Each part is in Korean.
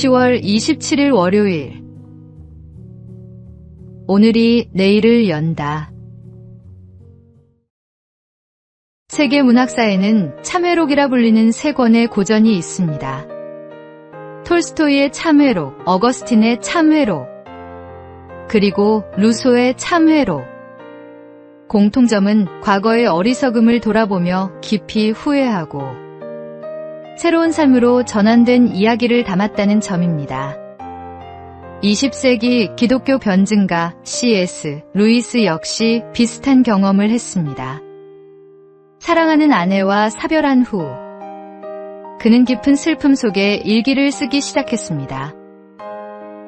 10월 27일 월요일. 오늘이 내일을 연다. 세계 문학사에는 참회록이라 불리는 세 권의 고전이 있습니다. 톨스토이의 참회록, 어거스틴의 참회록, 그리고 루소의 참회록. 공통점은 과거의 어리석음을 돌아보며 깊이 후회하고 새로운 삶으로 전환된 이야기를 담았다는 점입니다. 20세기 기독교 변증가 C.S. 루이스 역시 비슷한 경험을 했습니다. 사랑하는 아내와 사별한 후 그는 깊은 슬픔 속에 일기를 쓰기 시작했습니다.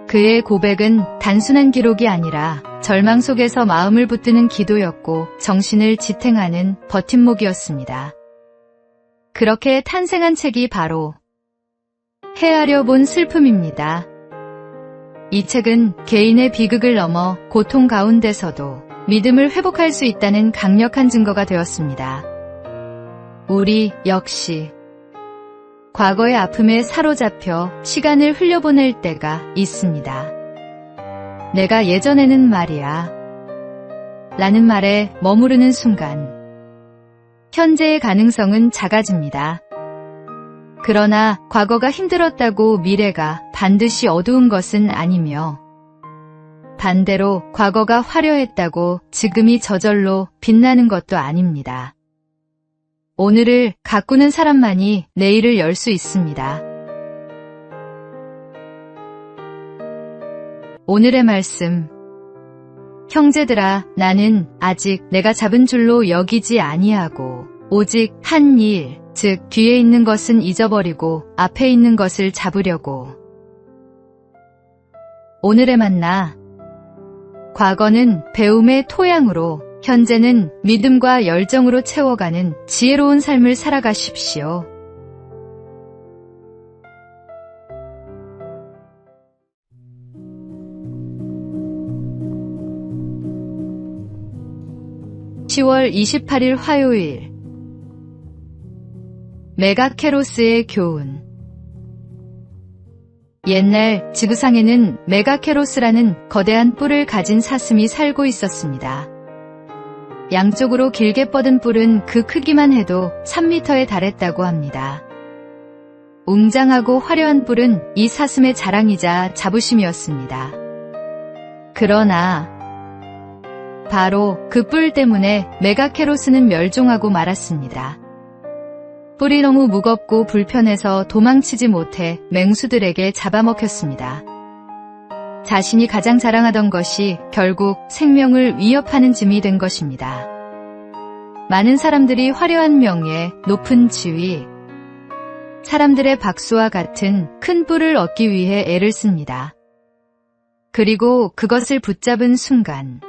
그의 고백은 단순한 기록이 아니라 절망 속에서 마음을 붙드는 기도였고 정신을 지탱하는 버팀목이었습니다. 그렇게 탄생한 책이 바로 헤아려 본 슬픔입니다. 이 책은 개인의 비극을 넘어 고통 가운데서도 믿음을 회복할 수 있다는 강력한 증거가 되었습니다. 우리 역시 과거의 아픔에 사로잡혀 시간을 흘려보낼 때가 있습니다. 내가 예전에는 말이야 라는 말에 머무르는 순간 현재의 가능성은 작아집니다. 그러나 과거가 힘들었다고 미래가 반드시 어두운 것은 아니며 반대로 과거가 화려했다고 지금이 저절로 빛나는 것도 아닙니다. 오늘을 가꾸는 사람만이 내일을 열 수 있습니다. 오늘의 말씀. 형제들아, 나는 아직 내가 잡은 줄로 여기지 아니하고 오직 한 일, 즉 뒤에 있는 것은 잊어버리고 앞에 있는 것을 잡으려고. 오늘의 만나. 과거는 배움의 토양으로, 현재는 믿음과 열정으로 채워가는 지혜로운 삶을 살아가십시오. (10월 28일) 화요일. 메가케로스의 교훈. 옛날 지구상에는 메가케로스라는 거대한 뿔을 가진 사슴이 살고 있었습니다. 양쪽으로 길게 뻗은 뿔은 그 크기만 해도 3m에 달했다고 합니다. 웅장하고 화려한 뿔은 이 사슴의 자랑이자 자부심이었습니다. 그러나 바로 그 뿔 때문에 메가케로스는 멸종하고 말았습니다. 뿔이 너무 무겁고 불편해서 도망치지 못해 맹수들에게 잡아먹혔습니다. 자신이 가장 자랑하던 것이 결국 생명을 위협하는 짐이 된 것입니다. 많은 사람들이 화려한 명예, 높은 지위, 사람들의 박수와 같은 큰 뿔을 얻기 위해 애를 씁니다. 그리고 그것을 붙잡은 순간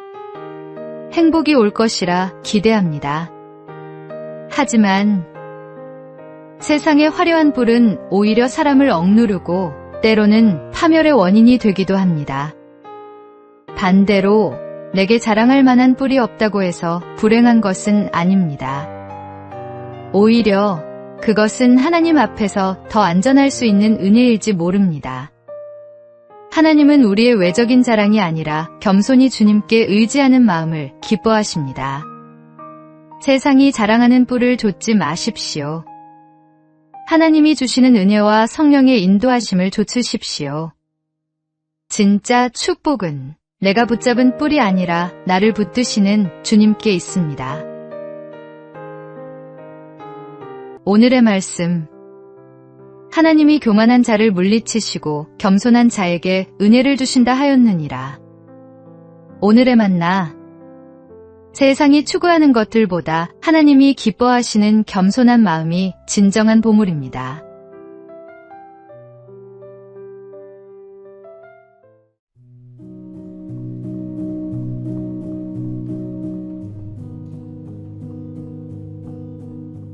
행복이 올 것이라 기대합니다. 하지만 세상의 화려한 뿔은 오히려 사람을 억누르고 때로는 파멸의 원인이 되기도 합니다. 반대로 내게 자랑할 만한 뿔이 없다고 해서 불행한 것은 아닙니다. 오히려 그것은 하나님 앞에서 더 안전할 수 있는 은혜일지 모릅니다. 하나님은 우리의 외적인 자랑이 아니라 겸손히 주님께 의지하는 마음을 기뻐하십니다. 세상이 자랑하는 뿔을 좇지 마십시오. 하나님이 주시는 은혜와 성령의 인도하심을 좇으십시오. 진짜 축복은 내가 붙잡은 뿔이 아니라 나를 붙드시는 주님께 있습니다. 오늘의 말씀. 하나님이 교만한 자를 물리치시고 겸손한 자에게 은혜를 주신다 하였느니라. 오늘의 만나. 세상이 추구하는 것들보다 하나님이 기뻐하시는 겸손한 마음이 진정한 보물입니다.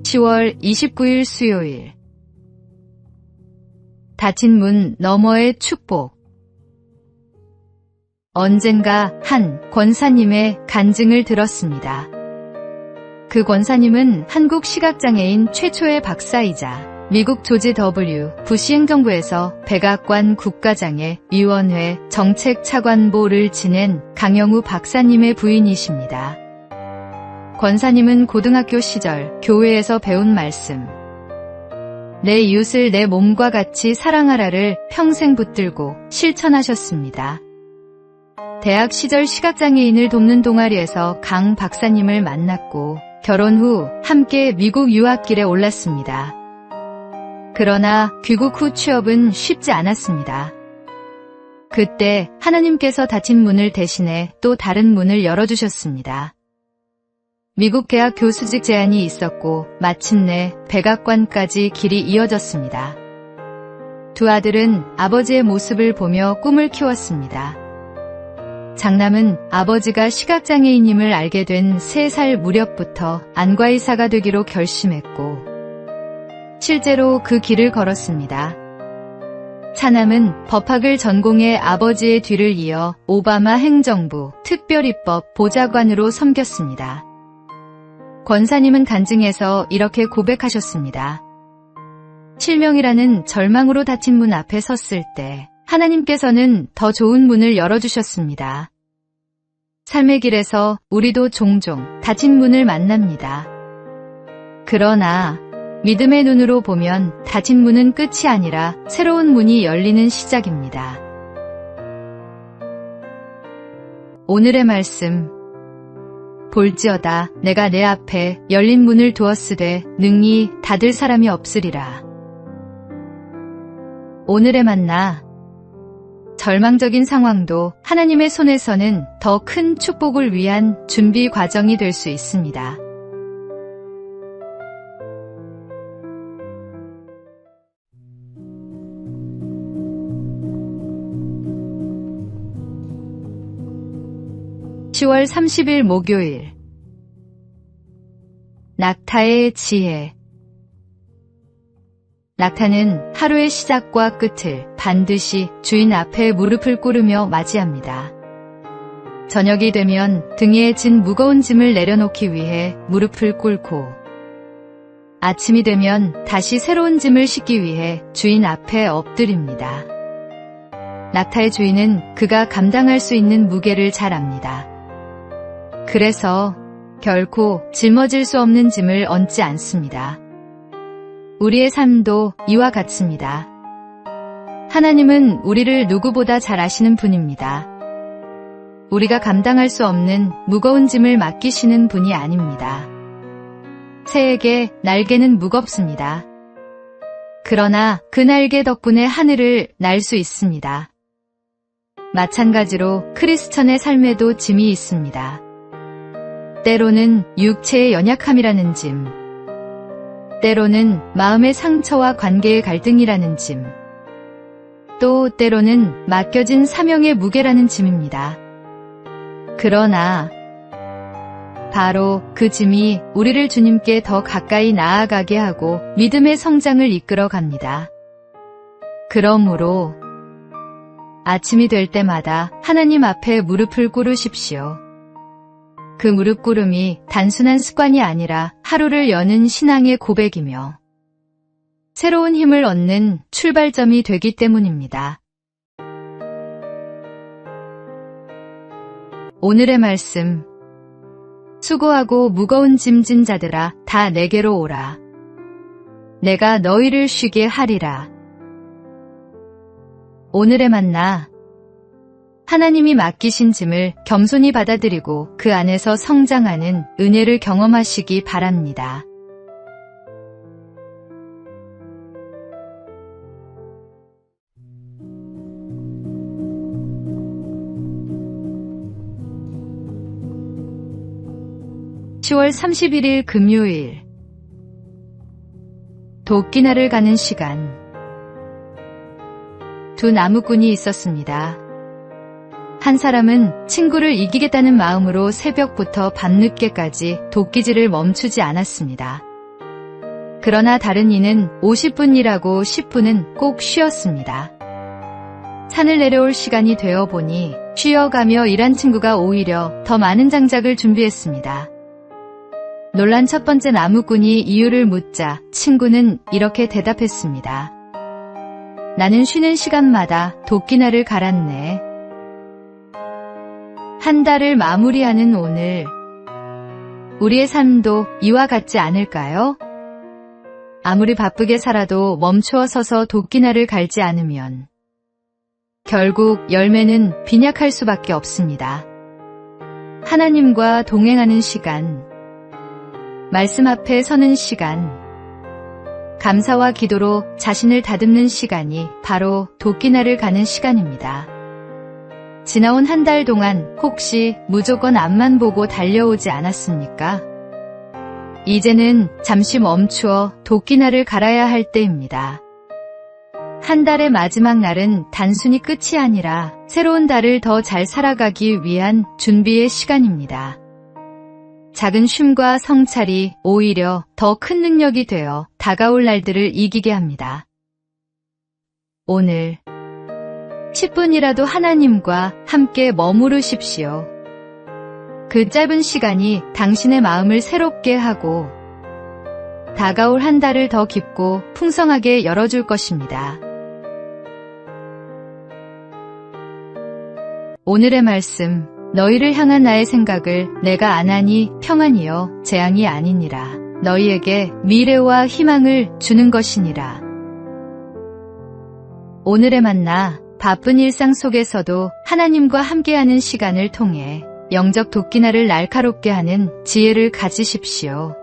(10월 29일) 수요일. 닫힌 문 너머의 축복. 언젠가 한 권사님의 간증을 들었습니다. 그 권사님은 한국 시각장애인 최초의 박사이자 미국 조지 W. 부시 행정부에서 백악관 국가장애 위원회 정책차관보를 지낸 강영우 박사님의 부인이십니다. 권사님은 고등학교 시절 교회에서 배운 말씀, 내 이웃을 내 몸과 같이 사랑하라를 평생 붙들고 실천하셨습니다. 대학 시절 시각장애인을 돕는 동아리에서 강 박사님을 만났고 결혼 후 함께 미국 유학길에 올랐습니다. 그러나 귀국 후 취업은 쉽지 않았습니다. 그때 하나님께서 닫힌 문을 대신해 또 다른 문을 열어주셨습니다. 미국 대학 교수직 제안이 있었고 마침내 백악관까지 길이 이어졌습니다. 두 아들은 아버지의 모습을 보며 꿈을 키웠습니다. 장남은 아버지가 시각장애인임을 알게 된 3살 무렵부터 안과의사가 되기로 결심했고 실제로 그 길을 걸었습니다. 차남은 법학을 전공해 아버지의 뒤를 이어 오바마 행정부 특별입법 보좌관으로 섬겼습니다. 권사님은 간증에서 이렇게 고백하셨습니다. 실명이라는 절망으로 닫힌 문 앞에 섰을 때 하나님께서는 더 좋은 문을 열어주셨습니다. 삶의 길에서 우리도 종종 닫힌 문을 만납니다. 그러나 믿음의 눈으로 보면 닫힌 문은 끝이 아니라 새로운 문이 열리는 시작입니다. 오늘의 말씀. 볼지어다 내가 내 앞에 열린 문을 두었으되 능히 닫을 사람이 없으리라. 오늘의 만나. 절망적인 상황도 하나님의 손에서는 더 큰 축복을 위한 준비 과정이 될 수 있습니다. (10월 30일) 목요일. 낙타의 지혜. 낙타는 하루의 시작과 끝을 반드시 주인 앞에 무릎을 꿇으며 맞이합니다. 저녁이 되면 등에 진 무거운 짐을 내려놓기 위해 무릎을 꿇고 아침이 되면 다시 새로운 짐을 싣기 위해 주인 앞에 엎드립니다. 낙타의 주인은 그가 감당할 수 있는 무게를 잘 압니다. 그래서 결코 짊어질 수 없는 짐을 얹지 않습니다. 우리의 삶도 이와 같습니다. 하나님은 우리를 누구보다 잘 아시는 분입니다. 우리가 감당할 수 없는 무거운 짐을 맡기시는 분이 아닙니다. 새에게 날개는 무겁습니다. 그러나 그 날개 덕분에 하늘을 날 수 있습니다. 마찬가지로 크리스천의 삶에도 짐이 있습니다. 때로는 육체의 연약함이라는 짐, 때로는 마음의 상처와 관계의 갈등이라는 짐, 또 때로는 맡겨진 사명의 무게라는 짐입니다. 그러나 바로 그 짐이 우리를 주님께 더 가까이 나아가게 하고 믿음의 성장을 이끌어 갑니다. 그러므로 아침이 될 때마다 하나님 앞에 무릎을 꿇으십시오. 그 무릎 꿇음이 단순한 습관이 아니라 하루를 여는 신앙의 고백이며 새로운 힘을 얻는 출발점이 되기 때문입니다. 오늘의 말씀. 수고하고 무거운 짐진 자들아 다 내게로 오라. 내가 너희를 쉬게 하리라. 오늘의 만나. 하나님이 맡기신 짐을 겸손히 받아들이고 그 안에서 성장하는 은혜를 경험하시기 바랍니다. (10월 31일) 금요일. 도끼날을 가는 시간. 두 나무꾼이 있었습니다. 한 사람은 친구를 이기겠다는 마음으로 새벽부터 밤늦게까지 도끼질을 멈추지 않았습니다. 그러나 다른 이는 50분 일하고 10분은 꼭 쉬었습니다. 산을 내려올 시간이 되어 보니 쉬어가며 일한 친구가 오히려 더 많은 장작을 준비했습니다. 놀란 첫 번째 나무꾼이 이유를 묻자 친구는 이렇게 대답했습니다. 나는 쉬는 시간마다 도끼날을 갈았네. 한 달을 마무리하는 오늘, 우리의 삶도 이와 같지 않을까요? 아무리 바쁘게 살아도 멈추어 서서 도끼날을 갈지 않으면 결국 열매는 빈약할 수밖에 없습니다. 하나님과 동행하는 시간, 말씀 앞에 서는 시간, 감사와 기도로 자신을 다듬는 시간이 바로 도끼날을 가는 시간입니다. 지나온 한 달 동안 혹시 무조건 앞만 보고 달려오지 않았습니까? 이제는 잠시 멈추어 도끼날을 갈아야 할 때입니다. 한 달의 마지막 날은 단순히 끝이 아니라 새로운 달을 더 잘 살아가기 위한 준비의 시간입니다. 작은 쉼과 성찰이 오히려 더 큰 능력이 되어 다가올 날들을 이기게 합니다. 오늘 10분이라도 하나님과 함께 머무르십시오. 그 짧은 시간이 당신의 마음을 새롭게 하고 다가올 한 달을 더 깊고 풍성하게 열어줄 것입니다. 오늘의 말씀, 너희를 향한 나의 생각을 내가 아나니 평안이요 재앙이 아니니라. 너희에게 미래와 희망을 주는 것이니라. 오늘의 만나, 바쁜 일상 속에서도 하나님과 함께하는 시간을 통해 영적 도끼날을 날카롭게 하는 지혜를 가지십시오.